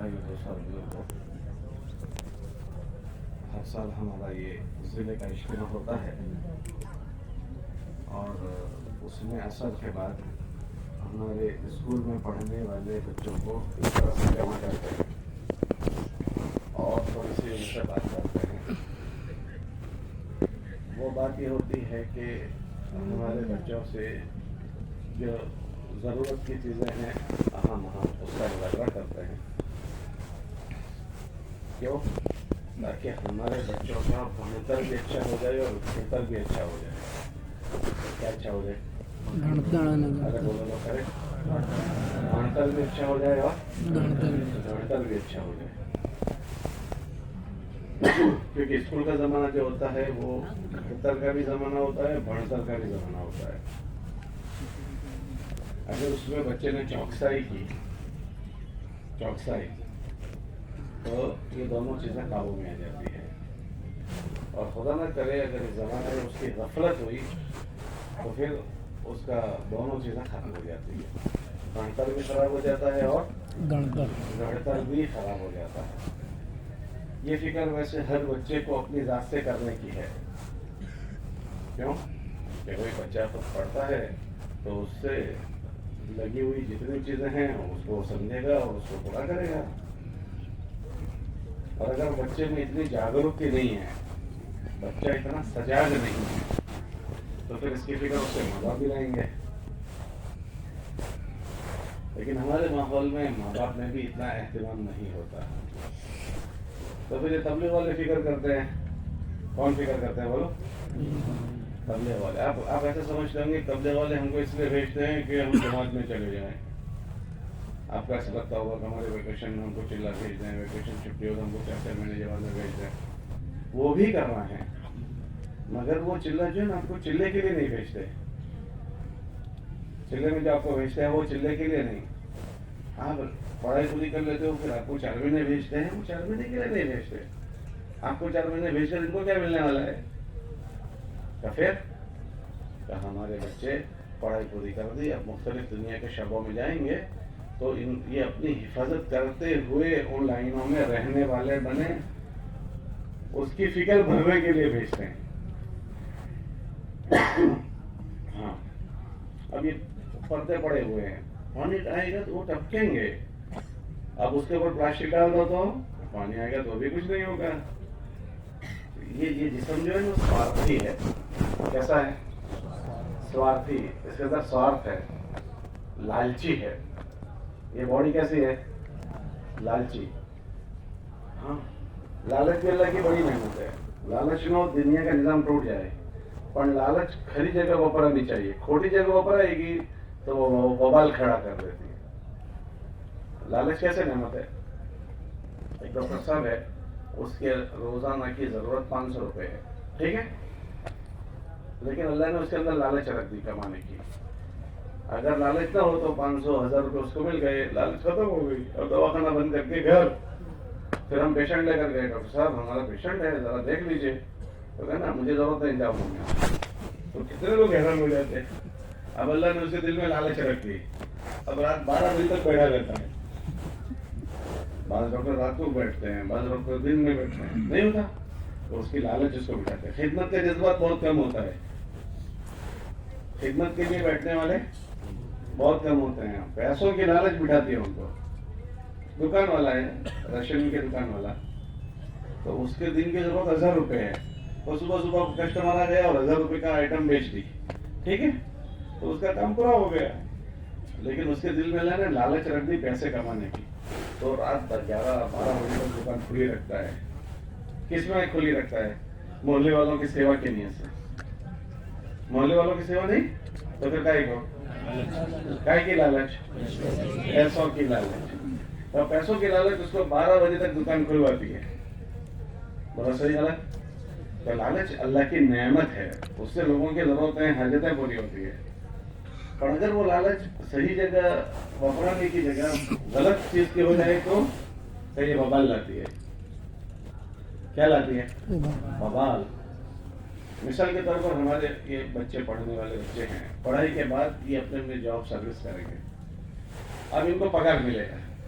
بھائی دوستوں بزرگوں، ہر سال ہمارا یہ ضلع کا اجتماع ہوتا ہے اور اس میں عصر کے بعد ہمارے اسکول میں پڑھنے والے بچوں کو اس طرح سے جمع کرتے ہیں اور تھوڑی سی ان سے بات کرتے ہیں۔ وہ بات یہ ہوتی ہے کہ ہمارے بچوں سے جو ضرورت کی چیزیں ہیں ہم اس کا مظاہرہ کرتے ہیں، کیوں؟ تاکہ ہمارے بچوں کا بہتر بھی اچھا ہو جائے اور بہتر بھی اچھا ہو جائے۔ کیا اچھا ہو جائے؟ اگر بولو لوگ کرے بہتر بھی اچھا ہو جائے اور بہتر بھی اچھا ہو جائے، کیونکہ اسکول کا زمانہ جو ہوتا ہے وہ بہتر کا بھی زمانہ ہوتا ہے، بہتر کا بھی زمانہ ہوتا ہے۔ اگر اس میں بچے نے چوکسائی کی تو یہ دونوں چیزیں قابو میں آ جاتی ہے، اور خدا نہ کرے اگر اس زمانے میں اس کی غفلت ہوئی تو پھر اس کا دونوں چیزیں ختم ہو جاتی ہے، بہتر بھی خراب ہو جاتا ہے اور گڑتر بھی خراب ہو جاتا ہے۔ یہ فکر ویسے ہر بچے کو اپنی ذات سے کرنے کی ہے، کیوں کہ کوئی بچہ خود پڑھتا ہے تو اس سے لگی ہوئی جتنی چیزیں ہیں اس کو سمجھے گا اور اس کو پورا کرے گا، اور اگر بچے میں اتنی جاگرتی نہیں ہے، بچہ اتنا سجاگ نہیں ہے، تو پھر اس کی فکر اس سے ماں باپ بھی رہیں گے۔ لیکن ہمارے ماحول میں ماں باپ میں بھی اتنا اہتمام نہیں ہوتا، تو پھر یہ تبلیغ والے فکر کرتے ہیں۔ کون فکر کرتے ہیں بولو؟ تبلیغ والے۔ آپ ایسے سمجھتے ہوں گے تبلیغ والے ہم کو اس لیے بھیجتے ہیں کہ ہم جماعت میں چلے جائیں۔ آپ کو ایسا لگتا ہوگا کہ ہمارے ویکیشن میں ہم کو چلا بھیج دیں، ویکیشن چھٹی ہو تو ہم کو 4 مہینے جماعت میں بھیج دیں۔ وہ بھی کرنا ہے، مگر وہ چلہ جو ہے نا آپ کو چلے کے لیے نہیں بھیجتے۔ چلے میں جو آپ کو بھیجتے ہیں وہ چلے کے لیے نہیں، آپ پڑھائی پوری کر لیتے ہو پھر آپ کو 4 مہینے بھیجتے ہیں، وہ 4 مہینے کے لیے نہیں بھیجتے۔ آپ کو 4 مہینے بھیجتے ان کو کیا ملنے والا ہے؟ تو پھر کہ ہمارے بچے پڑھائی پوری کر دی، اب مختلف دنیا کے شعبوں میں جائیں گے تو یہ اپنی حفاظت کرتے ہوئے ان لائنوں میں رہنے والے بنے، اس کی فکر بھرنے کے لیے بھیجتے ہیں۔ ہاں، اب یہ پردے پڑے ہوئے ہیں، پانی آئے گا تو وہ ٹپکیں گے، اب اس کے اوپر پلاسٹک ڈال دو تو پانی آئے گا تو بھی کچھ نہیں ہوگا۔ یہ جسم جو ہے وہ سوارتھی ہے۔ کیسا ہے؟ سوارتھی، اس کے اندر سوارتھ ہے، لالچی ہے۔ یہ باڈی کیسی ہے؟ لالچی۔ ہاں، لالچ بھی اللہ کی بڑی نعمت ہے۔ لالچ نہ دنیا کا نظام ٹوٹ جائے، پر لالچ کھری جگہ وپرانی چاہیے، کھوٹی جگہ وپرائے گی تو وہ وبال کھڑا کر دیتی ہے۔ لالچ کیسے نعمت ہے؟ ایک ڈاکٹر صاحب ہے، اس کے روزانہ کی ضرورت 500 روپے ہے، ٹھیک ہے، لیکن اللہ نے اس کے اندر لالچ رکھ دی کمانے کی۔ اگر لالچ نہ ہو تو 500-1000 روپے اس کو مل گئے، لالچ ختم ہو گئی، اور دواخانہ بند کر کے گھر۔ پھر ہم پیشنٹ لے کر گئے، ڈاکٹر صاحب ہمارا پیشنٹ ہے ذرا دیکھ لیجیے، تو کہنا مجھے ضرورت ہے جاؤ گا۔ تو کتنے لوگ حیران ہو جاتے ہیں۔ اب اللہ نے اسے دل میں لالچ رکھ دی، اب رات 12 بجے تک بیٹھا رہتا ہے۔ بعض ڈاکٹر رات کو بیٹھتے ہیں، بعض ڈاکٹر دن میں بیٹھتے ہیں، نہیں ہوتا تو اس کی لالچ اس کو بٹھاتے ہیں۔ خدمت کا جذبات بہت کم ہوتا ہے، خدمت کے لیے بیٹھنے والے بہت کم ہوتے ہیں، پیسوں کی لالچ بٹھاتی ہے ان کو۔ دکان والا ہے، راشن کے دکان والا، تو اس کے دن کی ضرورت 1000 روپے ہے، وہ صبح صبح کسٹمر آ گیا اور 1000 روپے کا آئٹم بیچ دی، ٹھیک ہے، تو اس کا کام پورا ہو گیا۔ لیکن اس کے دل میں اللہ نے لالچ رکھ دی پیسے کمانے کی، تو رات 11-12 بجے تک دکان کھلی رکھتا ہے۔ کس میں کھلی رکھتا ہے؟ محلے والوں کی سیوا کی نیت سے۔ محلے والوں کی سیوا نہیں تو پھر کائے کی لالچ؟ پیسوں کی لالچ۔ اور پیسوں کی لالچ اس کو 12 بجے تک دکان کھلواتی ہے۔ بہت صحیح غلط؟ تو لالچ اللہ کی نعمت ہے، اس سے لوگوں کی ضرورتیں حاجتیں پوری ہوتی ہے، اور اگر وہ لالچ صحیح جگہ وپرانے کی جگہ غلط چیز کی ہو جائے تو یہ وبال لاتی ہے۔ کیا لاتی ہے؟ وبال۔ مثال کے طور پر ہمارے یہ بچے پڑھنے والے بچے ہیں، پڑھائی کے بعد یہ اپنے جاب سروس کریں گے، اب ان کو پگار ملے گا،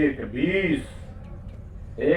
1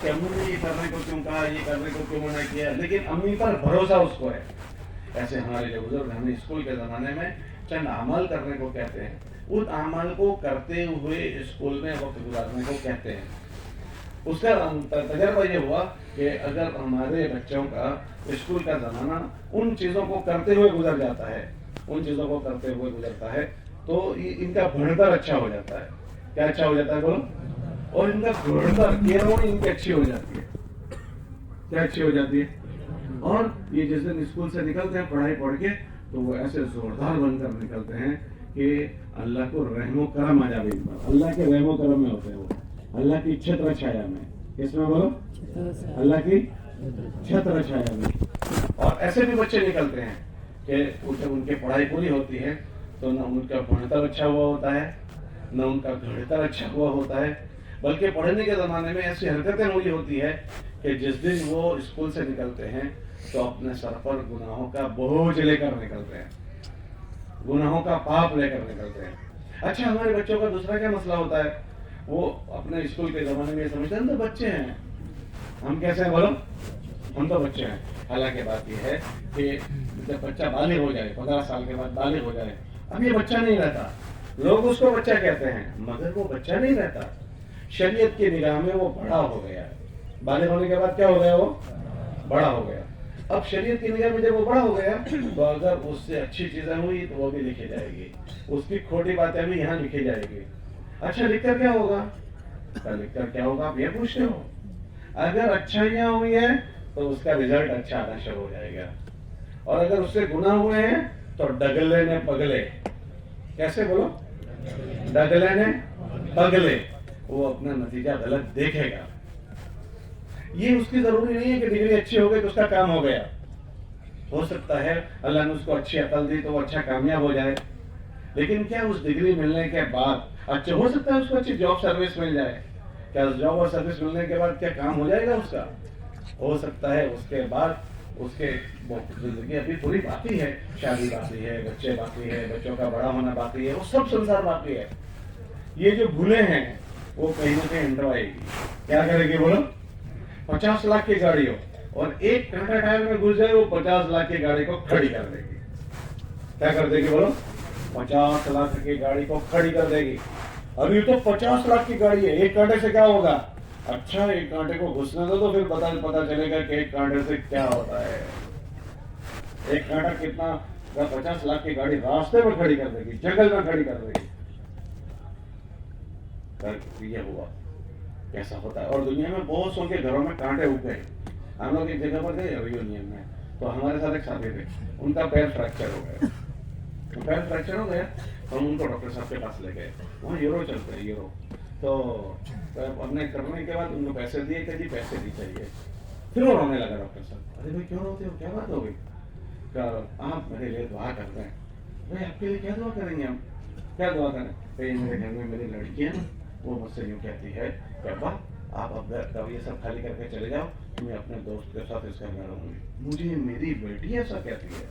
کہ امی نے یہ کرنے کو کیوں کہا, یہ کرنے کو کیوں منع کیا, لیکن امی پر بھروسہ اس کو ہے. ایسے ہمارے جو بزرگ ہمیں اسکول کے زمانے میں چند اعمال کرنے کو کہتے ہیں, ان اعمال کو کرتے ہوئے اسکول میں وقت گزارنے کو کہتے ہیں. اس کا تجربہ یہ ہوا کہ اگر ہمارے بچوں کا اسکول کا زمانہ ان چیزوں کو کرتے ہوئے گزر جاتا ہے, ان چیزوں کو کرتے ہوئے گزرتا ہے, تو ان کا بڑھتر اچھا ہو جاتا ہے. کیا اچھا ہو جاتا ہے بولو؟ اور ان کا بڑھتر کیرونی ان کی اچھی ہو جاتی ہے. کیا اچھی ہو جاتی ہے؟ اور یہ جس دن اسکول سے نکلتے ہیں پڑھائی پڑھ کے, تو وہ ایسے زوردار بن کر نکلتے ہیں کہ اللہ کو رحم و کرم آ جائے. اللہ کے رحم و کرم میں ہوتے ہیں وہ, اللہ کی چھتر چھایا میں. کس میں بولو؟ اللہ کی چھتر چھایا میں. اور ایسے بھی بچے نکلتے ہیں کہ جب ان کی پڑھائی پوری ہوتی ہے تو نہ ان کا پڑھتر اچھا ہوا ہوتا ہے, نہ ان کا گھڑتر اچھا ہوا ہوتا ہے, بلکہ پڑھنے کے زمانے میں ایسی حرکتیں ہوئی ہوتی ہے کہ جس دن وہ اسکول سے نکلتے ہیں تو اپنے سر پر گناہوں کا بوجھ لے کر نکلتے ہیں, گناہوں کا پاپ لے کر نکلتے ہیں. اچھا, ہمارے بچوں کا دوسرا کیا مسئلہ ہوتا ہے؟ وہ اپنے اسکول کے زمانے میں یہ سمجھتے ہیں ہم تو بچے ہیں. ہم کیسے ہیں بولو؟ ہم تو بچے ہیں. حالانکہ بات یہ ہے کہ جب بچہ بالغ ہو جائے, 15 سال کے بعد بالغ ہو جائے, اب یہ بچہ نہیں رہتا. لوگ اس کو بچہ کہتے ہیں مگر وہ بچہ نہیں رہتا. شریعت کی نگاہ میں وہ بڑا ہو گیا. بالغ ہونے کے بعد کیا ہو گیا؟ وہ بڑا ہو گیا. اب شریعت کی نگاہ میں جب وہ بڑا ہو گیا تو اگر اس سے اچھی چیزیں ہوئی تو وہ بھی لکھی جائے گی, اس کی کھوٹی باتیں بھی یہاں لکھی جائے گی. اچھا, لکھ کر کیا ہوگا؟ لکھ کر کیا ہوگا آپ یہ پوچھتے ہو؟ اگر اچھائیاں ہوئی ہیں تو اس کا رزلٹ اچھا آنا شروع ہو جائے گا, اور اگر اس سے گناہ ہوئے ہیں تو ڈگلے نے پگلے. کیسے بولو؟ ڈگلے نے پگلے. وہ اپنا نتیجہ غلط دیکھے گا. یہ اس کی ضروری نہیں ہے کہ ڈگری اچھی ہو گئی تو اس کا کام ہو گیا. ہو سکتا ہے اللہ نے اس کو اچھی عقل دی تو وہ اچھا کامیاب ہو جائے, لیکن کیا اس ڈگری ملنے کے بعد اچھا ہو سکتا ہے اس کو اچھی جاب سروس مل جائے؟ کیا جاب اور سروس ملنے کے بعد کیا کام ہو جائے گا اس کا؟ ہو سکتا ہے اس کے بعد اس کے زندگی ابھی پوری باقی ہے, شادی باقی ہے, بچے باقی ہے, بچوں کا بڑا ہونا باقی ہے, وہ سب سنسار باقی ہے. یہ جو بھولے ہیں وہ کہیں نہ کہیں انٹر آئے گی. کیا کرے گی بولو؟ 50 لاکھ کی گاڑی ہو اور ایک کانٹا ٹائر میں گھس جائے, وہ 50 لاکھ کی گاڑی کو کھڑی کر دے گی. کیا کر دے گی بولو؟ 50 لاکھ کی گاڑی کو کھڑی کر دے گی. ابھی تو 50 لاکھ کی گاڑی ہے, ایک کانٹے سے کیا ہوگا؟ اچھا, ایک کانٹے کو گھسنے دو تو پھر پتا چلے گا کہ ایک کانٹے سے کیا ہوتا ہے. ایک کانٹا کتنا؟ 50 لاکھ کی گاڑی راستے میں کھڑی کر دے گی, جنگل میں کھڑی کر دے گی. یہ ہوا کیسا ہوتا ہے. اور دنیا میں بہت سو کے گھروں میں کانٹے اگ گئے. ہم لوگ ایک جگہ پر گئے ریونین میں, تو ہمارے ساتھ ایک ساتھی تھے, ان کا پیر فریکچر ہو گیا. پیر فریکچر ہو گیا تو ہم ان کو ڈاکٹر صاحب کے پاس لے گئے. وہاں یورو چلتے ہیں, یورو. تو اپنے کرنے کے بعد ان کو پیسے دیے کہ جی پیسے دی چاہیے. پھر وہ رونے لگا ڈاکٹر صاحب. ارے بھائی کیوں روتے ہو, کیا بات ہو گئی؟ آپ میرے لیے دعا کرتے ہیں. بھائی آپ کے لیے کیا دعا کریں گے ہم؟ کیا دعا کریں؟ بھائی میرے گھر میں میری لڑکی ہے, وہ مجھ سے یوں کہتی ہے کہ ابا آپ اب یہ سب خالی کر کے چلے جاؤ, میں اپنے دوست کے ساتھ اس گھر میں رہوں گی. مجھے میری بیٹی ایسا کہتی ہے,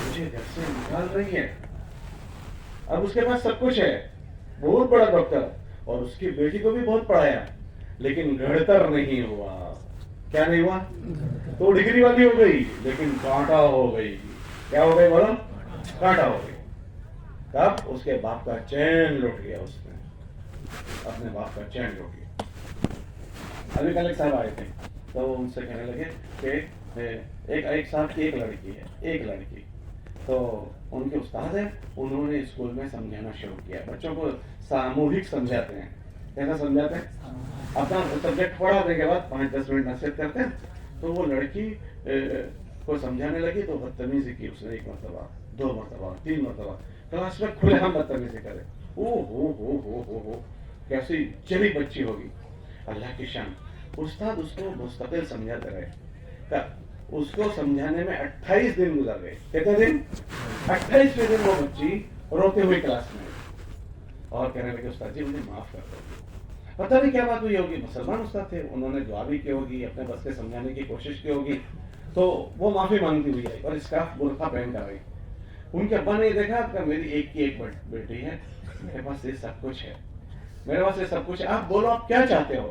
مجھے گھر سے نکال رہی ہے. اب اس کے پاس سب کچھ ہے, بہت بڑا ڈاکٹر, اور اس کی بیٹی کو بھی بہت پڑھایا, لیکن گھڑتر نہیں ہوا. کیا نہیں ہوا؟ تو ڈگری والی ہو گئی لیکن کانٹا ہو گئی. کیا ہو گئی بولو؟ کانٹا ہو گئی. تب اس کے باپ کا چین لٹ گیا, اس نے اپنے باپ کا چین لٹ گیا. ابھی کل ایک صاحب آئے تھے تو ان سے کہنے لگے کہ ایک صاحب کی ایک لڑکی ہے, ایک لڑکی. تو ان کے استاد ہیں, انہوں نے اسکول میں سمجھانا شروع کیا. بچوں کو ساموہک سمجھاتے ہیں. کیسا سمجھاتے ہیں؟ اپنا سبجیکٹ پڑھانے کے بعد 5-10 منٹ نصیحت کرتے ہیں. تو وہ لڑکی کو سمجھانے لگی تو بدتمیزی کی اس نے, 1 مرتبہ, 2 مرتبہ, 3 مرتبہ. کلاس میں کھلے ہم بدتمیزی کرے. او ہو کیسی چلی بچی ہوگی. اللہ کی شان. استاد اس کو مستقل سمجھاتے رہے. اس کو سمجھانے میں 28 دن گزر گئے. کتنے دن؟ 28ویں دن وہ بچی روتے ہوئے کلاس میں, اور کہنے لگے استاد جی مجھے معاف کر دو. پتہ نہیں کیا بات ہوئی ہوگی, مسلمان استاد تھے, انہوں نے دعا بھی کی ہوگی, اپنے بس سے سمجھانے کی کوشش کی ہوگی, تو وہ معافی مانگتی ہوئی آئی اور اسکارف برقع پہن کر آئی. ان کے ابا نے دیکھا کہ میری ایک کی ایک بیٹی ہے, میرے پاس یہ سب کچھ ہے, میرے پاس یہ سب کچھ ہے, آپ بولو آپ کیا چاہتے ہو.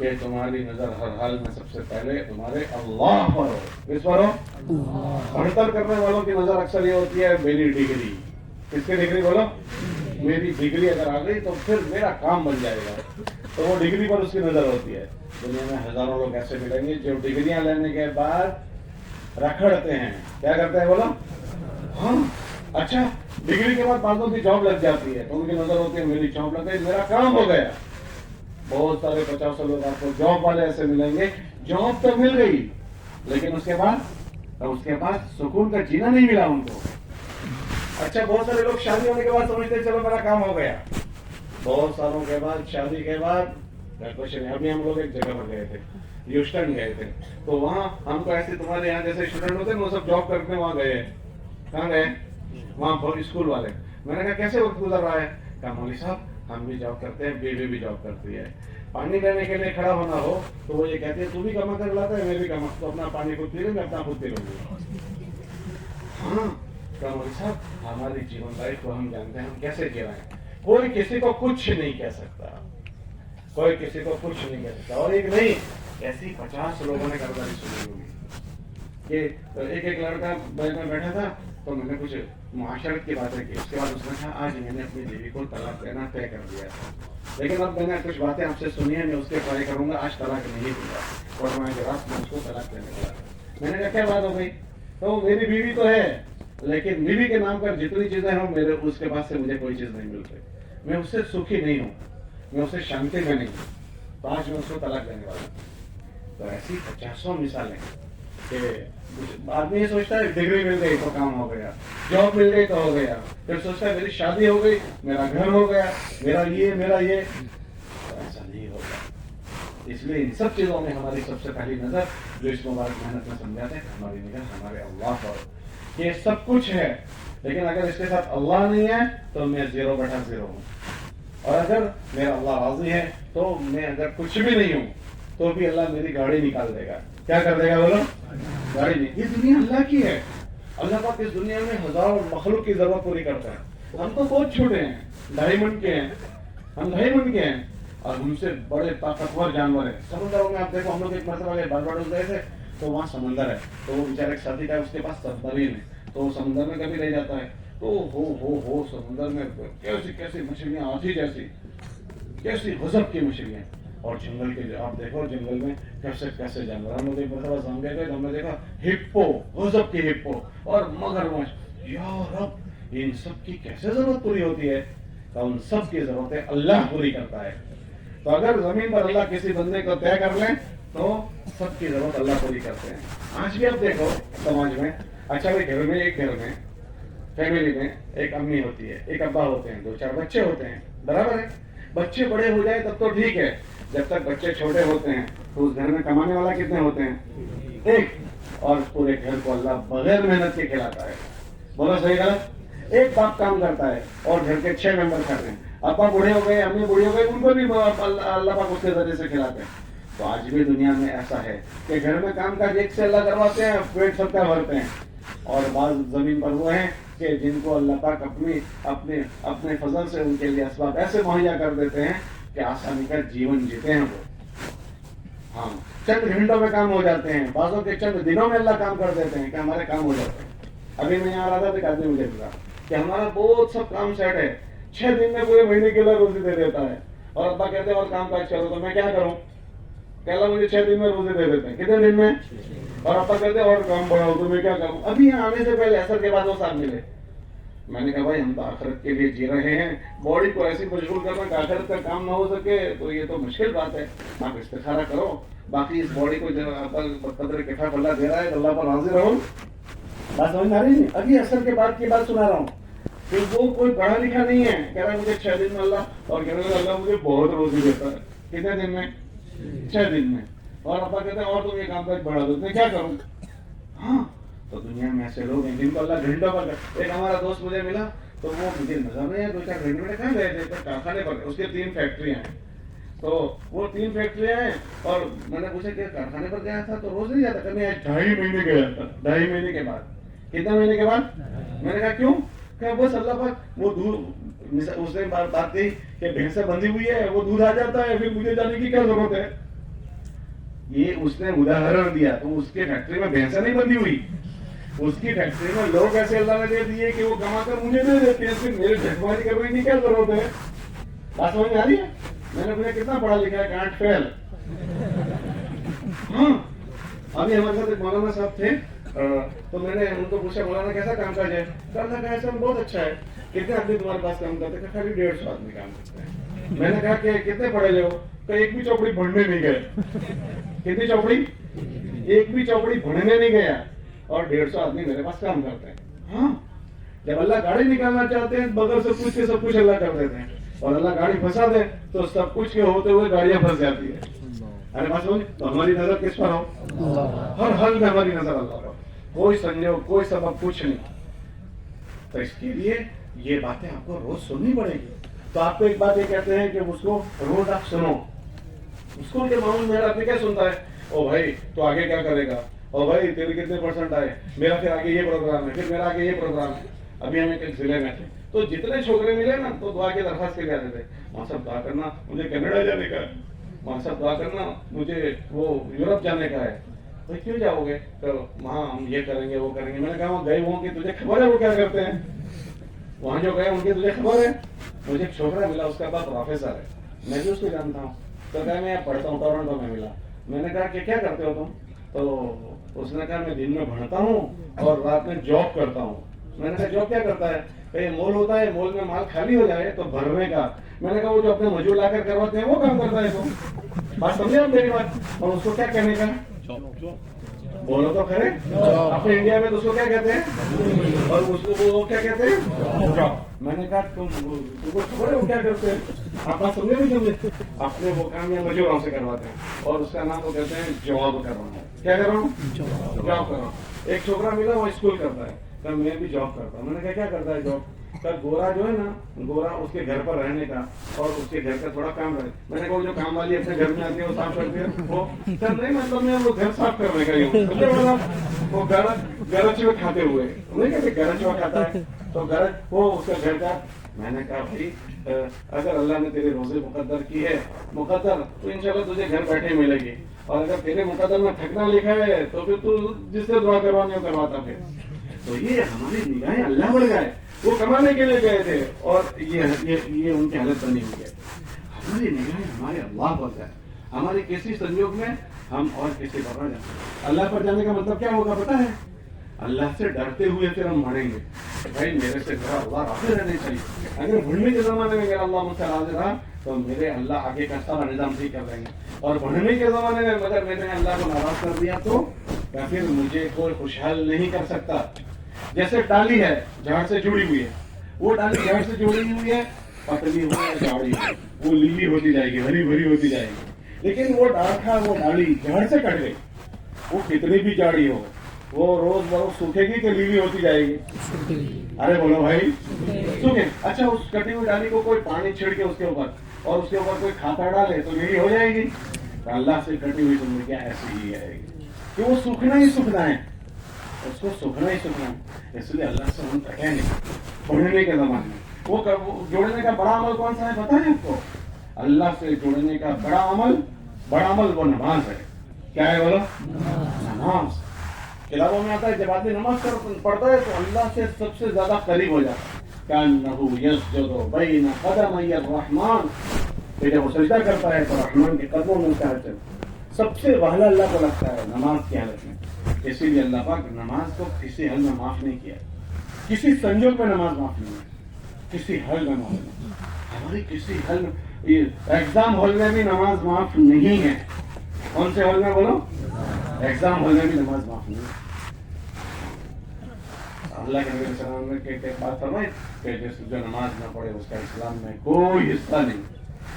کہ تمہاری نظر ہر حال میں سب سے پہلے تمہارے اللہ پر ہو. کس پر ہو؟ پڑھتر کرنے والوں کی نظر اکثر یہ ہوتی ہے میری ڈگری. کس کی ڈگری بولو؟ میری ڈگری اگر آ گئی تو پھر میرا کام بن جائے گا. تو وہ ڈگری پر اس کی نظر ہوتی ہے. دنیا میں ہزاروں لوگ ایسے ملیں گے جو ڈگریاں لینے کے بعد رکھڑتے ہیں. کیا کرتے ہیں بولو؟ ہاں اچھا ڈگری کے بعد بعضوں کی جاب لگ جاتی ہے تو ان کی نظر ہوتی ہے میری جاب لگ گئی, میرا کام ہو گیا. بہت سارے 50 لوگ آپ کو جاب والے ایسے ملیں گے, جاب تو مل گئی لیکن اس کے بعد سکون کا جینا نہیں ملا ان کو. اچھا بہت سارے لوگ شادی ہونے کے بعد سمجھتے ہیں چلو میرا کام ہو گیا. بہت سالوں کے بعد شادی کے بعد ابھی ہم لوگ ایک جگہ پر گئے تھے, ہیوسٹن گئے تھے, تو وہاں ہم کو ایسے تمہارے یہاں جیسے اسٹوڈنٹ ہوتے ہیں وہ سب جاب کرنے وہاں گئے. کہاں گئے؟ وہاں اسکول والے. میں نے کہا کیسے وقت گزر رہا ہے؟ کہا مولوی صاحب ہم بھی جاب کرتے ہیں, بیوی بھی جاب کرتی ہے. پانی لینے کے لیے کھڑا ہونا ہو تو وہ یہ کہتے ہیں تو بھی کما کر لاتا ہے, میں بھی کما, تو اپنا پانی خود پی لیں, میں اپنا خود پی لوں گی. ہاں کہا مولوی صاحب ہماری جیون لائف کو ہم جانتے ہیں, ہم کیسے جی رہے ہیں. کوئی کسی کو کچھ نہیں کہہ سکتا, کوئی کسی کو کچھ نہیں کہہ سکتا. اور ایک نہیں ایسی 50 لوگوں نے کرداری سنی ہوگی کہ ایک لڑکا میں بیٹھا تھا تو میں نے کچھ معاشرت کی باتیں کی. اس کے بعد اس نے کہا آج میں نے اپنی بیوی کو طلاق دینا طے کر دیا تھا, لیکن اب میں نے کچھ باتیں آپ سے سنی ہیں, میں اس کے ٹرائی کروں گا, آج طلاق نہیں دوں گا. اور میں رات میں اس کو طلاق دینے لگا. میں نے کہا کیا بات ہو گئی؟ تو میری بیوی تو ہے لیکن بیوی کے نام پر جتنی چیزیں ہوں میرے اس کے پاس سے مجھے کوئی چیز نہیں مل رہی, میں اس سے سکھی نہیں ہوں, میں اسے شانتی میں نہیں ہوں, تو آج میں اس کو طلاق دینے والا ہوں. تو ایسی 50 مثالیں کہ آدمی یہ سوچتا ہے ڈگری مل گئی تو کام ہو گیا, جاب مل گئی تو ہو گیا, پھر سوچتا ہے میری شادی ہو گئی, میرا گھر ہو گیا, میرا یہ. تو ایسا نہیں ہوگا. اس لیے ان سب چیزوں میں ہماری سب سے پہلی نظر جو اس مبارک محنت میں سمجھاتے ہیں ہماری نگاہ ہمارے اللہ پر. یہ سب کچھ ہے لیکن اگر اس کے ساتھ اللہ نہیں ہے تو میں 0/0 ہوں, اور اگر میرا اللہ راضی ہے تو میں اگر کچھ بھی نہیں ہوں تو بھی اللہ میری گاڑی نکال دے گا. کیا کر دے گا بولو؟ گاڑی نہیں. یہ دنیا اللہ کی ہے. اللہ پاک اس دنیا میں ہزاروں مخلوق کی ضرورت پوری کرتا ہے. ہم تو بہت چھوٹے ہیں, ڈائمنڈ کے ہیں, ہم ڈائمنڈ کے ہیں, اور ہم سے بڑے طاقتور جانور ہیں. سمندروں میں آپ دیکھو, ہم لوگ ایک مرتبہ بارباڈوس گئے تھے تو وہاں سمندر ہے, تو وہ بیچارے ایک ساتھی کا اس کے پاس سبمرین ہے, تو وہ سمندر میں کبھی لے جاتا ہے تو ہو سمندر میں کیسی مچھلیاں آتی جیسی, کیسی غضب کی مچھلیاں. اور جنگل کے آپ دیکھو جنگل میں کیسے جانور. ہم لوگ ایک مرتبہ زامبیا گئے تو ہم نے دیکھا ہپو, غضب کی ہپو اور مگرمچھ. یا رب ان سب کی کیسے ضرورت پوری ہوتی ہے؟ تو ان سب کی ضرورتیں اللہ پوری کرتا ہے. تو اگر زمین پر اللہ کسی بندے کو طے کر لیں تو سب کی ضرورت اللہ پوری کرتے ہیں. آج بھی آپ دیکھو سماج میں, اچھا بھائی گھر میں فیملی میں ایک امی ہوتی ہے, ایک ابا ہوتے ہیں, 2-4 بچے ہوتے ہیں, برابر ہے. بچے بڑے ہو جائے تب تو ٹھیک ہے, جب تک بچے چھوٹے ہوتے ہیں تو اس گھر میں کمانے والا کتنے ہوتے ہیں؟ ایک. اور پورے گھر کو اللہ بغیر محنت کے کھلاتا ہے. بولو صحیح غلط؟ ایک باپ کام کرتا ہے اور گھر کے 6 ممبر کر رہے ہیں. ابا بوڑھے ہو گئے, امی بوڑھی ہو گئی, ان کو بھی اللہ پاک اس کے ذریعے سے کھلاتے ہیں. تو آج بھی دنیا میں ایسا ہے کہ گھر میں کام کاج ایک سے اللہ کرواتے ہیں, پیٹ سب کا بھرتے ہیں. اور بعض زمین پر وہ ہیں کہ جن کو اللہ پاک اپنے فضل سے ان کے لیے اسباب ایسے مہیا کر دیتے ہیں کہ آسانی کا جیون جیتے ہیں وہ. ہاں چند گھنٹوں میں کام ہو جاتے ہیں, بعضوں کے چند دنوں میں اللہ کام کر دیتے ہیں کہ ہمارے کام ہو جاتے ہیں. ابھی میں یہاں آ رہا تھا تو ایک آدمی مجھے ملا کہ ہمارا بہت سب کام سیٹ ہے, 6 دن میں پورے مہینے کے لیے روزی دے دیتا ہے. اور ابا کہتے ہیں اور کام کاج کرو, تو میں کیا کروں؟ کہ اللہ مجھے 6 دن میں روزی دے دیتے ہیں. کتنے دن میں؟ اور ابا کہتے ہیں اور کام بڑھاؤ, تو میں کیا کروں؟ ابھی یہاں آنے سے پہلے اثر کے بعد وہ صاحب ملے. میں نے کہا بھائی ہم تو آخرت کے لیے جی رہے ہیں, باڈی کو ایسی مشغول کرنا کہ آخرت کا کام نہ ہو سکے تو یہ تو مشکل بات ہے. آپ استخارہ کرو, باقی اس باڈی کو جب قدر کفایت اللہ دے رہا ہے تو اللہ پر راضی رہو. بات سمجھ آ رہی نہیں؟ ابھی اثر کے بعد کی بات سنا رہا ہوں کہ وہ کوئی پڑھا لکھا نہیں ہے, کہہ رہا ہے مجھے 6 دن میں اللہ, اور کہہ رہا ہے اللہ مجھے بہت روزی دیتا ہے. کتنے دن میں؟ 6 دن میں. اور ابا کہتے ہیں اور تم یہ کام کاج بڑھا دو, میں کیا کروں؟ ہاں تو دنیا میں ایسے لوگ ہیں جن کو اللہ گھنٹوں پر. ایک ہمارا دوست مجھے ملا تو وہ مجھے نظر نہیں ہے, 2-4 گھنٹے میں کہاں گئے تھے کارخانے پر, اس کے 3 فیکٹریاں ہیں. تو وہ 3 فیکٹریاں ہیں, اور میں نے پوچھا کہ کارخانے پر گیا تھا تو روز نہیں جاتا, کہ میں 2.5 مہینے گیا تھا. 2.5 مہینے کے بعد. کتنے مہینے کے بعد؟ میں نے کہا کیوں؟ کہ بس اللہ پاک وہ دودھ, اس نے بات کی کہ بھینسیں بندھی ہوئی ہے, وہ دودھ آ جاتا ہے, پھر مجھے جانے کی کیا ضرورت ہے؟ یہ اس نے اداہرن دیا. تو اس کی فیکٹری میں بھینسیں نہیں بندھی ہوئی, اس کی فیکٹری میں لوگ ایسے اللہ نے دے دیے کہ وہ کما کر مجھے دے دیتے ہیں, پھر میرے جھکماری کرنے کی کیا ضرورت ہے. بات سمجھ میں آ رہی ہے؟ میں نے پوچھا کتنا پڑھا لکھا ہے, کانٹ فیل. ہاں ابھی ہمارے ساتھ ایک مولانا صاحب تھے, تو میں نے ان کو پوچھا مولانا کیسا کام کاج ہے. اللہ کا ایسا بہت اچھا ہے. کتنے آدمی تمہارے پاس کام کرتے ہیں؟ خالی 150 آدمی کام کرتے ہیں. میں نے کہا کہ کتنے پڑھے لے ہو؟ کہ ایک بھی چوپڑی پڑھنے نہیں گئے. کتنی چوپڑی؟ ایک بھی چوپڑی پڑھنے نہیں گیا, اور 150 آدمی میرے پاس کام کرتے ہیں. ہاں جب اللہ گاڑی نکالنا چاہتے ہیں بغیر سے پوچھ کے سب کچھ اللہ کر دیتے ہیں, اور اللہ گاڑی پھنسا دے تو سب کچھ کے ہوتے ہوئے گاڑیاں پھنس جاتی ہے. ارے بات سمجھ, تو ہماری نظر کس پر ہو؟ ہر حال میں ہماری نظر اللہ پر, کوئی سنجوگ کوئی سبب کچھ نہیں. تو اس کے لیے یہ باتیں آپ کو روز سننی پڑے گی. تو آپ کو ایک بات یہ کہتے ہیں کہ اس کو روز آپ سنو. اس کو یہ معمول میرا آدمی کیا سنتا ہے, او بھائی تو آگے کیا کرے گا, او بھائی تیرے کتنے % آئے, میرا پھر آگے یہ پروگرام ہے, پھر میرا آگے یہ پروگرام ہے. ابھی ہم ایک ضلع میں تھے, تو جتنے چھوکرے ملے نا تو دعا کی درخواست کے لیے آتے تھے. وہاں سب دعا کرنا مجھے کینیڈا جانے کا ہے, وہاں سب دعا کرنا مجھے وہ یورپ جانے کا ہے. بھائی کیوں جاؤ گے؟ تو وہاں ہم یہ کریں گے وہ کریں گے. میں نے کہا وہاں گئے ہوں کہ تجھے خبر ہے وہ کیا کرتے ہیں؟ وہاں جو گئے ان کی تجھے خبر ہے؟ مجھے ایک چھوکرا ملا, اس کا باپ پروفیسر ہے, میں بھی اس کو جانتا ہوں. تو کہا میں پڑھتا ہوں ٹورنٹو میں ملا. میں نے کہا کہ کیا کرتے ہو تم؟ تو اس نے کہا میں دن میں پڑھتا ہوں اور رات میں جاب کرتا ہوں. میں نے کہا جاب کیا کرتا ہے؟ کہ مول ہوتا ہے, مول میں مال خالی ہو جائے تو بھرنے کا. میں نے کہا وہ جو اپنے مزدور لا کر کرواتے ہیں وہ کام کرتا ہے. تو بات سمجھے آپ میری بات؟ اور اس کو کیا کہنے کا, بولو تو کھڑے. اپنے انڈیا میں تو اس کو کیا کہتے ہیں, اور اس کو وہ کیا کہتے ہیں, میں نے کہا تم کو خبر ہے وہ کیا کرتے ہیں؟ آپ بات سمجھے نہیں سمجھے؟ اپنے وہ کام یا مزدوروں سے کرواتے ہیں, اور اس کا نام وہ کہتے ہیں جاب کروانا. کیا کر رہا ہوں؟ جاب کر رہا ہوں. ایک چھوکرا ملا وہ اسکول کرتا ہے, کہ میں بھی جاب کرتا ہوں. میں نے کہا کیا کرتا ہے جاب؟ کا گورا جو ہے نا, گورا اس کے گھر پر رہنے کا اور اس کے گھر کا تھوڑا کام رہے. میں نے کہا جو کام والی اپنے گھر میں آتی ہے وہ صاف کرتی ہے, وہ نہیں مطلب میں وہ گھر صاف کرنے کا ہی ہوں. وہ گرچ میں کھاتے ہوئے نہیں کہتے گرچ میں کھاتا ہے, تو گرچ وہ اس کا گھر کا. میں نے کہا بھائی اگر اللہ نے تیرے روزے مقدر کی ہے مقدر, تو انشاءاللہ تجھے گھر بیٹھے ملے گی. اور اگر تیرے مقدر میں تھکنا لکھا ہے تو پھر تو جس سے دعا کروانے ہو کرواتا. پھر تو یہ ہماری نگاہیں اللہ پر گئے, وہ کمانے کے لیے گئے تھے, اور یہ ان کی حالت بنی ہوئی ہے. ہماری نگاہیں ہمارے اللہ پر گئے. ہماری کسی سنجوگ میں ہم اور کسی پر نہ جائیں. اللہ پر جانے کا مطلب کیا ہوگا پتا ہے؟ اللہ سے ڈرتے ہوئے پھر ہم بڑھیں گے. بھائی میرے سے میرا اللہ راضی رہنے چاہیے. اگر بڑھنے کے زمانے میں میرا اللہ مجھ سے راضی رہا تو میرے اللہ آگے کا سارا نظام ٹھیک کر دیں گے. اور بڑھنے کے زمانے میں اگر میں نے اللہ کو ناراض کر دیا تو پھر مجھے کوئی خوشحال نہیں کر سکتا. جیسے ڈالی ہے جھاڑ سے جڑی ہوئی ہے, وہ ڈالی جھاڑ سے جڑی ہوئی ہے, پتلی ہوئی ہے, جھاڑی ہے, وہ لیلی ہوتی جائے گی, ہری بھری ہوتی جائے گی. لیکن وہ ڈاٹھا وہ ڈالی جھاڑ سے کٹ گئی, وہ کتنی بھی جاڑی ہو وہ روز بروز سوکھے گی کہ لیلی ہوتی جائے گی؟ ارے بولو بھائی سوکھے. اچھا اس کٹی ہوئی ڈالی کو کوئی پانی چھڑکے اس کے اوپر اور اس کے اوپر کوئی کھاتا ڈالے تو لیلی ہو جائے گی؟ اللہ سے کٹی ہوئی تم نے کیا ایسی ہی ہے کہ وہ سوکھنا ہی سوکھنا ہے, اس کو سوکھنا ہی سوکھنا ہے. اس لیے اللہ سے ہم کٹے نہیں. بڑھنے کے زمانے میں وہ جوڑنے کا بڑا عمل کون سا ہے پتا ہے آپ کو؟ اللہ سے جوڑنے کا بڑا عمل وہ نماز ہے. کیا ہے بولو؟ نماز. کتابوں میں آتا ہے جب آدمی نماز پڑھتا ہے تو اللہ سے سب سے زیادہ قریب ہو جاتا ہے. کأنہ یسجد بین قدمی الرحمن, جب وہ سجدہ کرتا ہے تو رحمان کے قدموں میں اس کا حشر سب سے پہلا اللہ کو لگتا ہے نماز کی حالت میں. اسی لیے اللہ پاک نماز کو کسی حل میں معاف نہیں کیا, کسی سنجوگ میں نماز معاف نہیں ہے, کسی حل میں معاف نہیں. ہماری کسی حل میں ایگزام ہال میں بھی نماز معاف نہیں ہے. کون سے ہال میں بولو؟ ایگزام ہال میں بھی نماز معاف نہیں ہے. اللہ کے نبی صلی اللہ علیہ وسلم نے بات فرمائی کہ جو نماز نہ پڑھے اس کا اسلام میں کوئی حصہ نہیں.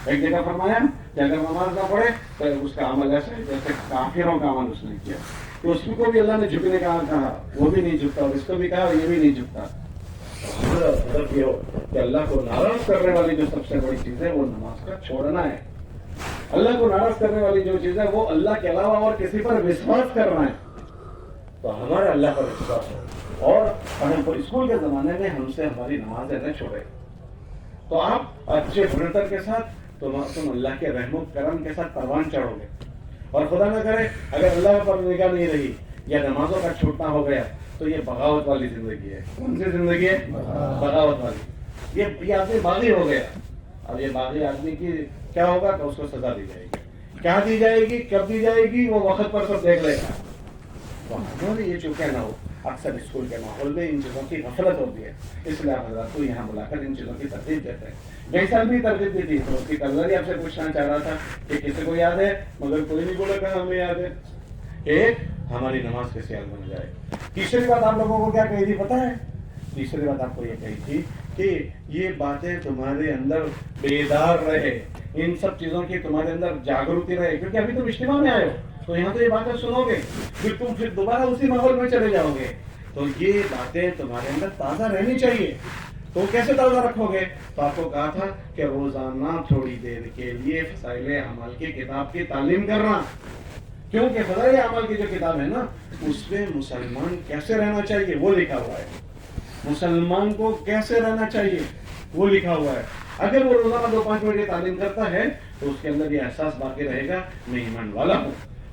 ایک جگہ فرمایا کہ اگر نماز نہ پڑھے تو اس کا عمل ایسا ہے جیسے کافروں کا عمل اس نے کیا. تو اس کو بھی اللہ نے جھکنے کا کہا, وہ بھی نہیں جھکتا, اور اس کو بھی کہا یہ بھی نہیں جھکتا. مطلب یہ ہو کہ اللہ کو ناراض کرنے والی جو سب سے بڑی چیز ہے وہ نماز کا چھوڑنا ہے. اللہ کو ناراض کرنے والی جو چیز ہے وہ اللہ کے علاوہ اور کسی پر وشواس کرنا ہے. تو ہمارا اللہ پر وشواس ہے. اور اسکول کے زمانے میں ہم سے ہماری نمازیں نہ چھوڑے تو آپ اچھے پرنٹر کے ساتھ تم اللہ کے رحم و کرم کے ساتھ پروان چڑھو گے. اور خدا نہ کرے اگر اللہ پر نگاہ نہیں رہی یا نمازوں کا چھوٹنا ہو گیا تو یہ بغاوت والی زندگی ہے. کون سی زندگی ہے؟ بغاوت والی. یہ آدمی باغی ہو گیا. اب یہ باغی آدمی کی کیا ہوگا کہ اس کو سزا دی جائے گی. کیا دی جائے گی، کب دی جائے گی، وہ وقت پر سب دیکھ لے گا. تو ہمیں یہ چونکہ نہ ہو، اکثر اسکول کے ماحول میں ان چیزوں کی غفلت ہوتی ہے، اس لیے آپ حضرات کو یہاں بلا کر ان چیزوں کی ترغیب دیتے ہیں. گئی سال بھی ترغیب دی تھی، تو اس کی کلر ہی آپ سے پوچھنا چاہ رہا تھا کہ کسی کو یاد ہے، مگر کوئی نہیں بولے گا ہمیں یاد ہے. ایک ہماری نماز کیسے یاد بن جائے. تیسری بات آپ لوگوں کو کیا کہی تھی پتا ہے؟ تیسری بات آپ کو یہ کہی تھی کہ یہ باتیں تمہارے اندر بیدار رہے، ان سب چیزوں کی تمہارے اندر جاگروتی رہے، کیونکہ ابھی تم اجتماع میں آئے ہو تو یہاں تو یہ باتیں سنو گے، پھر تم دوبارہ اسی ماحول میں چلے جاؤ گے. تو یہ باتیں تمہارے اندر تازہ رہنی چاہیے. تو کیسے تازہ رکھو گے؟ تو آپ کو کہا تھا کہ روزانہ تھوڑی دیر کے لیے فضائل اعمال کی کتاب کی تعلیم کرنا. کیونکہ فضائل اعمال کی جو کتاب ہے نا، اس میں مسلمان کیسے رہنا چاہیے وہ لکھا ہوا ہے. مسلمان کو کیسے رہنا چاہیے وہ لکھا ہوا ہے. اگر وہ روزانہ 2-5 منٹ کی تعلیم کرتا ہے تو اس کے اندر یہ احساس باقی رہے گا میں ایمان والا ہوں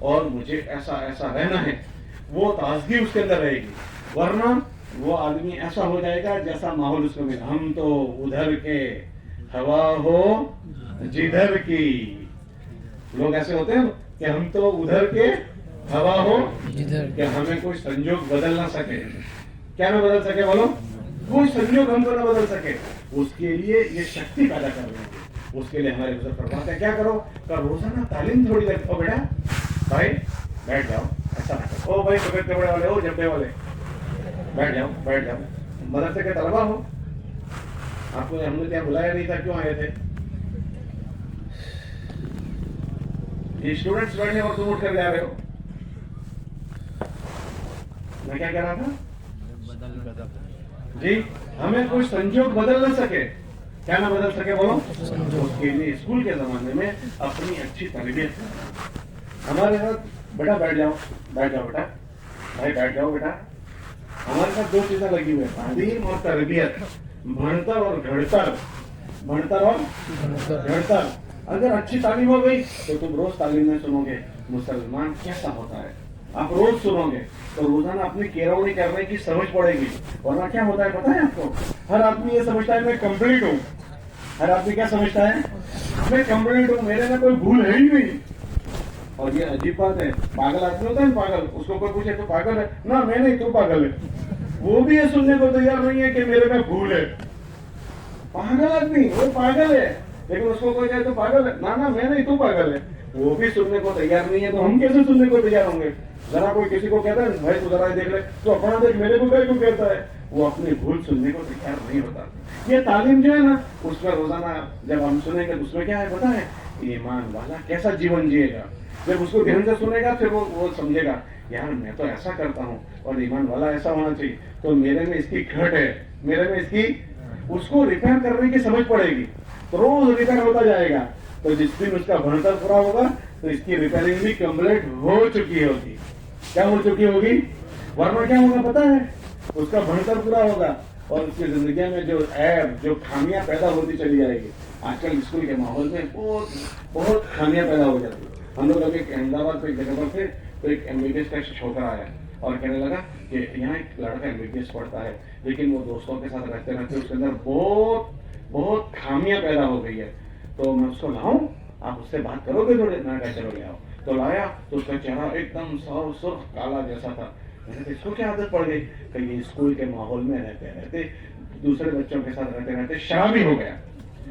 اور مجھے ایسا ایسا رہنا ہے. وہ تازگی اس کے اندر رہے گی. ورنہ وہ آدمی ایسا ہو جائے گا جیسا ماحول اس کو ملا. ہم تو ادھر کے ہوا ہو جدھر کی. لوگ ایسے ہوتے ہیں کہ ہم تو ادھر کے ہوا ہو جدھر، کہ ہمیں کوئی سنجوگ بدل نہ سکے. کیا نہ بدل سکے بولو؟ کوئی سنجوگ ہم کو نہ بدل سکے. اس کے لیے یہ شکتی پیدا کر رہے ہیں. اس کے لیے ہمارے بزرگ فرماتے ہیں کیا کرو کہ روزانہ تعلیم تھوڑی دیر. او بیٹا بھائی بیٹھ جاؤ، ایسا نہ کرو. او بھائی سفید کپڑے والے ہو، جبے والے بیٹھ جاؤ بیٹھ جاؤ. مدرسے کے طلبا ہو، آپ کو ہم نے کیا بلایا نہیں تھا، کیوں آئے تھے؟ یہ اسٹوڈنٹس بیٹھنے اور تم اٹھ کر جا رہے ہو. میں کیا کہہ رہا تھا جی؟ ہمیں کوئی سنجوگ بدل نہ سکے. کیا نہ بدل سکے بولو؟ اس کے لیے اسکول کے زمانے میں اپنی اچھی تربیت ہمارے ساتھ. بیٹا بیٹھ جاؤ بیٹھ جاؤ بیٹا بھائی بیٹھ جاؤ بیٹا. ہمارے ساتھ 2 چیزیں لگی ہوئی ہیں، تعلیم اور تربیت. بھنتر اور گھڑتر. بھنتر اور گھڑتر. اگر اچھی تعلیم ہو گئی تو تم روز تعلیم میں سنو گے مسلمان کیسا ہوتا ہے. آپ روز سنو گے تو روزانہ اپنی کیروڑی کرنے کی سمجھ پڑے گی. ورنہ کیا ہوتا ہے پتا ہے آپ کو؟ ہر آدمی یہ سمجھتا ہے میں کمپلیٹ ہوں. ہر آدمی کیا سمجھتا ہے؟ میں کمپلیٹ ہوں، میرے میں کوئی بھول ہے ہی نہیں. اور یہ عجیب بات ہے، پاگل آدمی ہوتا ہے پاگل، اس کو کوئی پوچھے تو پاگل ہے نہ، میں نہیں تو پاگل ہے. وہ بھی یہ سننے کو تیار نہیں ہے کہ میرے میں بھول ہے. پاگل آدمی وہ پاگل ہے، لیکن اس کو کوئی کہے تو پاگل ہے، نہ میں نہیں تو پاگل ہے. وہ بھی سننے کو تیار نہیں ہے تو ہم کیسے سننے کو تیار ہوں گے؟ ذرا کوئی کسی کو کہتا ہے بھائی تو ذرا دیکھ لے تو اپنا دیکھ، میرے کو کیوں کہتا ہے؟ وہ اپنی بھول سننے کو تیار نہیں ہوتا. یہ تعلیم جو ہے نا، اس میں روزانہ جب ہم سنیں گے تو اس میں کیا ہے پتا ہے؟ ایمان والا کیسا جیون جیے گا. جب اس کو دھیان سے سنے گا پھر وہ سمجھے گا یار میں تو ایسا کرتا ہوں اور ایمان والا ایسا ہونا چاہیے. تو میرے میں اس کی گھٹ ہے، میرے میں اس کی، اس کو ریپیئر کرنے کی سمجھ پڑے گی. تو روز ریپیئر ہوتا جائے گا. تو جس دن اس کا بھنتر پورا ہوگا تو اس کی ریپیئرنگ بھی کمپلیٹ ہو چکی ہوگی. کیا ہو چکی ہوگی؟ ورنہ کیا ہوگا پتا ہے؟ اس کا بھنتر پورا ہوگا اور اس کی زندگی میں جو عیب، جو خامیاں پیدا ہوتی چلی جائے گی. آج کل اسکول کے ماحول میں بہت خامیاں پیدا ہو جاتی ہیں. ہم لوگ ابھی احمدآباد پہ ایک جگہ پر تھے تو ایک MBBS کا چھوکرا آیا اور کہنے لگا کہ یہاں ایک لڑکا MBBS پڑھتا ہے لیکن وہ دوستوں کے ساتھ رہتے رہتے اس کے اندر بہت خامیاں پیدا ہو گئی ہے. تو میں اس کو لاؤں، آپ اس سے بات کرو گے تھوڑے؟ میں کہا چلو لے آؤ. تو لایا تو اس کا چہرہ ایک دم سرخ کالا جیسا تھا. میں نے کہا اس کو کیا عادت پڑ گئی؟ کہ یہ اسکول کے ماحول میں رہتے رہتے دوسرے بچوں کے ساتھ رہتے رہتے شرابی ہو گیا.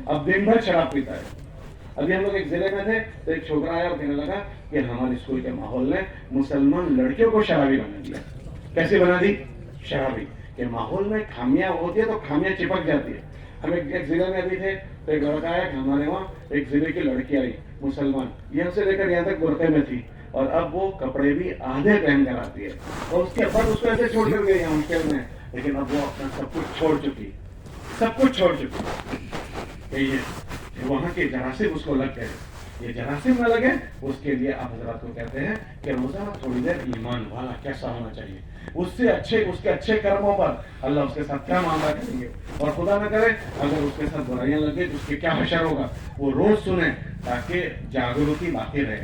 اب دن بھر شراب پیتا ہے. ابھی ہم لوگ ایک ضلع میں تھے تو ایک چھوکرا آیا اور کہنے لگا کہ ہمارے اسکول کے ماحول نے مسلمان لڑکیوں کو شرابی بنا دیا. کیسے بنا دی؟ شرابی. کہ ماحول میں خامیاں ہوتی ہے تو خامیاں چپک جاتی ہے. ہم ایک ضلع میں ابھی تھے تو ایک لڑکا آیا کہ ہمارے وہاں ایک ضلع کی لڑکی آئی مسلمان، یہاں سے لے کر یہاں تک برقعے میں تھی اور اب وہ کپڑے بھی آدھے پہن کر آتی ہے. اور اس کے بعد اس کو ایسے چھوڑ کر گئی ہاسٹل میں، لیکن اب وہ اپنا سب کچھ چھوڑ چکی. وہاں کے جراثیم اس کو لگ گئے. یہ جراثیم نہ لگے اس کے لیے آپ حضرات کو کہتے ہیں کہ روزانہ تھوڑی دیر ایمان والا کیسا ہونا چاہیے. اس کے اچھے کرموں پر اللہ اس کے ساتھ کیا معاملہ کریں گے. اور خدا نہ کرے اگر اس کے ساتھ برائیاں لگے تو اس کے کیا حشر ہوگا. وہ روز سنیں تاکہ جاگروتی باقی رہے.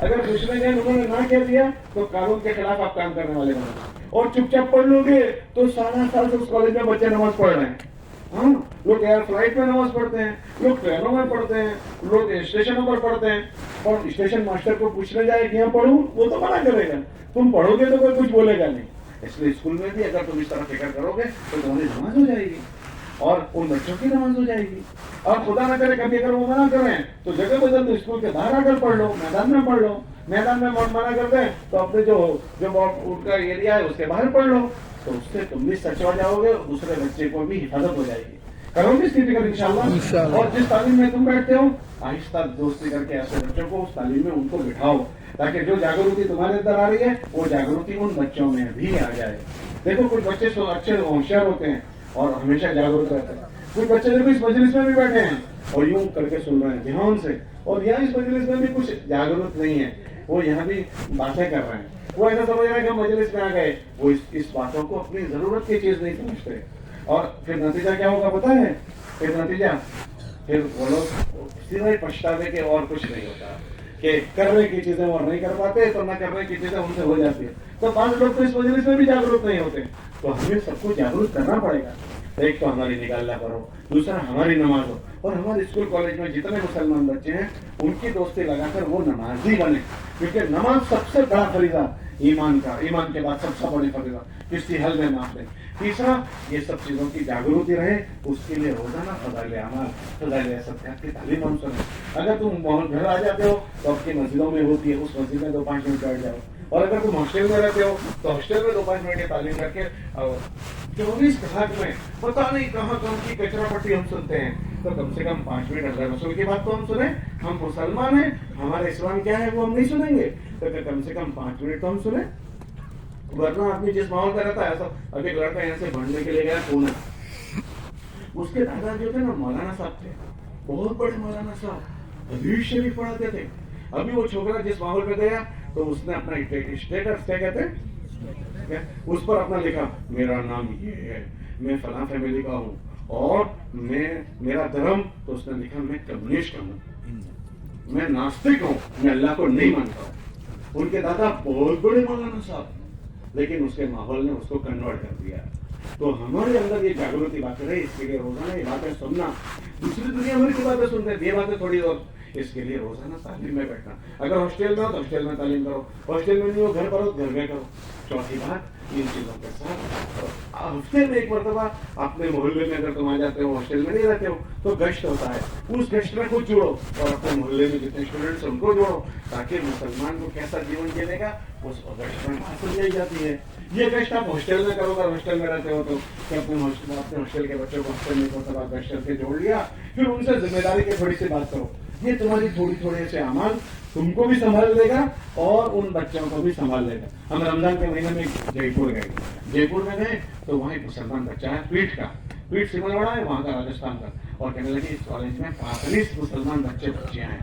اگر پوچھنے گئے انہوں نے نہ کہہ دیا تو قانون کے خلاف آپ کام کرنے والے بنے، اور چپ چاپ پڑھ لو گے تو سارا سال سے اس کالج میں بچے نماز پڑھ رہے ہیں. ہاں، لوگ ایئر فلائٹ میں نماز پڑھتے ہیں، لوگ ٹرینوں میں پڑھتے ہیں، لوگ اسٹیشنوں پر پڑھتے ہیں. اور اسٹیشن ماسٹر کو پوچھنے جائے کہ یہاں پڑھوں، وہ تو منع کرے گا. تم پڑھو گے تو کوئی کچھ بولے گا نہیں. اس لیے اسکول میں بھی اگر تم اس طرح فکر کرو گے تو تمہاری نماز ہو جائے گی اور ان بچوں کی نماز ہو جائے گی. اور خدا نہ کرے کبھی اگر وہ منع کریں تو جگہ بدل دو، اسکول کے باہر آ کر پڑھ لو، میدان میں پڑھ لو. میدان میں منع کر دیں تو اپنے جو ان کا ایریا ہے اس کے باہر پڑھ لو. تو اس سے تم بھی سچ ہو جاؤ گے، دوسرے بچے کو بھی حفاظت ہو جائے گی. کرو گے اس کی فکر انشاءاللہ. اور جس تعلیم میں تم بیٹھتے ہو آہستہ دوستی کر کے ایسے بچوں کو اس تعلیم میں ان کو بٹھاؤ، تاکہ جو جاگروتی تمہارے اندر آ رہی ہے وہ جاگروتی ان بچوں میں بھی آ جائے. دیکھو کچھ بچے اچھے ہوشیار ہوتے ہیں اور ہمیشہ جاگروک رہتے ہیں. کچھ بچے دیکھو اس مجلس میں بھی بیٹھے ہیں اور یوں کر کے سن رہے ہیں دھیان سے، اور یہاں اس مجلس میں بھی کچھ جاگروک نہیں ہے، وہ یہاں بھی باتیں کر رہے ہیں. وہ ایسا سمجھ رہے ہیں کہ ہم مجلس میں آ گئے، وہ اس باتوں کو اپنی ضرورت کی چیز نہیں سمجھتے. اور پھر نتیجہ کیا ہوگا پتا ہے؟ پھر وہ لوگ سیدھے پچھتاوے کے اور کچھ نہیں ہوتا کہ کرنے کی چیزیں اور نہیں کر پاتے تو نہ کرنے کی چیزیں ان سے ہو جاتی ہیں. تو 5 لوگ تو اس مجلس میں بھی جاگروک نہیں ہوتے. تو ہمیں سب کو جاگروک کرنا پڑے گا. ایک تو ہماری نگاہ اللہ پر ہو، دوسرا ہماری نماز ہو، اور ہمارے اسکول کالج میں جتنے مسلمان بچے ہیں ان کی دوستی لگا کر وہ نمازی بنے. کیونکہ نماز سب سے بڑا فریضہ ایمان کے بعد سب سے بڑی فریضہ کسی حل میں معاف نہیں. تیسرا یہ سب چیزوں کی جاگروتی رہے، اس کے لیے روزانہ فضائل اعمال، فضائل صدقات کی تعلیم ہم سنیں. اگر تم گھر آ جاتے ہو تو آپ کی مسجدوں میں ہوتی ہے، اس مسجد میں 2-5 منٹ بیٹھ جاؤ. اور اگر تم ہاسٹل میں رہتے ہو تو ہاسٹل میں 2-5 منٹ کی تعلیم کر کے 24 گھنٹے میں پتہ نہیں کہاں کی کچرا پٹی ہم سنتے ہیں، تو کم سے کم 5 منٹ اللہ رسول کی بات تو ہم سنیں. ہم مسلمان ہیں، ہمارا اسلام کیا ہے وہ ہم نہیں سنیں گے، تو کم سے کم 5 منٹ تو ہم سنیں. ورنہ آدمی جس ماحول کا رہتا ہے ایسا. ابھی ایک لڑکا یہاں سے بھرنے کے لیے گیا پونے، اس کے دادا جو تھے نا مولانا صاحب تھے، بہت بڑے مولانا صاحب، حدیث شریف پڑھاتے تھے. ابھی وہ چھوکرا جس ماحول پہ گیا تو اس نے اپنا اسٹیٹس کیا کہتے ہیں اس پر اپنا لکھا، میرا نام یہ ہے، میں فلاں فیملی کا ہوں، اور میرا دھرم، تو اس نے لکھا میں کمیونسٹ ہوں، میں ناستک ہوں، میں اللہ کو نہیں مانتا ہوں. ان کے دادا بہت بڑے مولانا صاحب، لیکن اس کے ماحول نے اس کو کنورٹ کر دیا. تو ہمارے اندر یہ جاگروتی باتیں رہی، اس کے لیے روزانہ یہ باتیں سننا. دوسری دنیا بھر کی باتیں سنتے ہیں، یہ باتیں تھوڑی اور. اس کے لیے روزانہ تعلیم میں بیٹھنا. اگر ہاسٹل میں ہو تو ہاسٹل میں تعلیم کرو، ہاسٹل میں نہیں ہو گھر پر ہو گھر میں کرو. چوتھی بات، ان چیزوں کے ساتھ ہفتے میں ایک مرتبہ اپنے محلے میں اگر تم آ جاتے ہو، ہاسٹل میں نہیں رہتے ہو تو گشت ہوتا ہے، اس گشت میں خود جوڑو اور اپنے محلے میں جتنے اسٹوڈنٹس ان کو جوڑو، تاکہ مسلمان کو کیسا جیون جینے گا اس گشت میں بات سمجھائی جاتی ہے. یہ گشت آپ ہاسٹل میں کرو، اگر ہاسٹل میں رہتے ہو تو اپنے ہاسٹل کے بچوں کو ہاسٹل میں مرتبہ گشت کر کے جوڑ لیا، پھر ان سے ذمہ داری کی تھوڑی سی بات کرو. یہ تمہاری تھوڑے سے اعمال تم کو بھی سنبھال لے گا اور ان بچوں کو بھی سنبھال لے گا. ہم رمضان کے مہینے میں جے پور میں گئے تو وہاں ایک مسلمان بچہ ہے، پیٹ سمل بڑا ہے وہاں کا، راجستھان کا، اور کہنے لگے اس کالج میں 45 مسلمان بچیاں ہیں.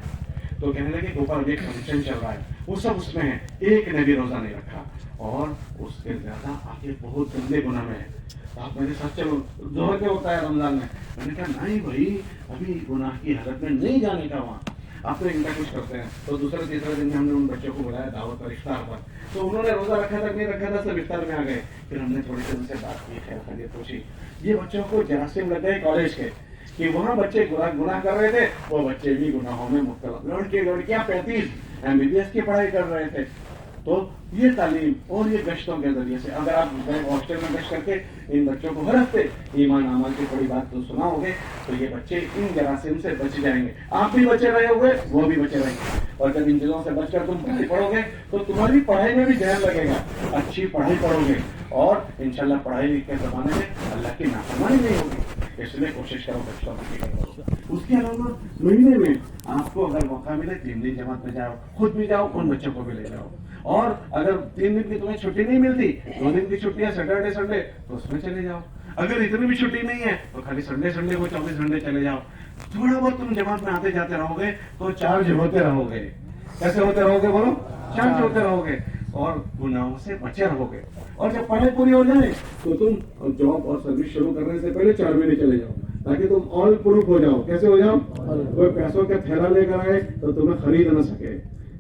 تو کہنے لگے اوپر ایک فنکشن چل رہا ہے، وہ سب اس میں ہے، ایک نے بھی روزہ نہیں رکھا اور اس کے زیادہ آگے بہت گندے گناہ میں ہے. آپ میرے ساتھ چلو، ظہر کیا ہوتا ہے رمضان میں نے کہا نہیں بھائی ابھی گناہ کی حالت میں نہیں جانے کا وہاں، آپ تو ان کا کچھ کرتے ہیں. تو دوسرے تیسرے دن میں ہم نے ان بچوں کو بلایا دعوت پر، افطار پر. تو انہوں نے روزہ رکھا تھا نہیں رکھا تھا، سب افطار میں آ گئے. پھر ہم نے تھوڑی سی ان سے بات کی، خیر خیریت پوچھی. یہ بچوں کو جراثیم لگ گئے کالج کے کہ وہاں بچے گناہ کر رہے تھے، وہ بچے بھی گناہوں میں مبتلا، لڑکیاں 35 MBBS کی پڑھائی کر رہے تھے. تو یہ تعلیم اور یہ گشتوں کے ذریعے سے اگر آپ ہاسٹل میں گشت کر کے ان بچوں کو ہر ہفتے ایمان اعمال کی بڑی بات تو سناؤ گے تو یہ بچے ان جراثیم سے بچ جائیں گے. آپ بھی بچے رہے ہوئے، وہ بھی بچے رہیں گے. اور جب ان چیزوں سے بچ کر تم پڑھائی پڑھو گے تو تمہاری پڑھائی میں بھی دھیان لگے گا، اچھی پڑھائی پڑھو گے اور انشاءاللہ پڑھائی لکھ کے زمانے میں اللہ کی نافرمانی نہیں ہوگی. اس لیے کوشش کرو بچوں کی. اس کے علاوہ مہینے میں آپ کو اگر موقع ملے 3 دن جماعت میں جاؤ، خود بھی جاؤ، ان بچوں کو بھی لے جاؤ. اور اگر 3 دن کی تمہیں چھٹی نہیں ملتی، 2 دن کی چھٹی ہے سیٹرڈے سنڈے، تو اس میں چلے جاؤ. اگر اتنی بھی چھٹی نہیں ہے تو خالی سنڈے کو 24 گھنٹے چلے جاؤ. تھوڑا بہت تم جماعت میں آتے جاتے رہو گے تو چارج ہوتے رہو گے. کیسے ہوتے رہو گے بولو؟ چارج ہوتے رہو گے اور گناہوں سے بچے رہو گے. اور جب پڑھائی پوری ہو جائے تو تم جاب اور سروس شروع کرنے سے پہلے 4 مہینے چلے جاؤ، تاکہ تم آل پروف ہو جاؤ. کیسے ہو جاؤ؟ کوئی پیسوں کا تھیلا لے کر آئے تو تمہیں خرید نہ سکے.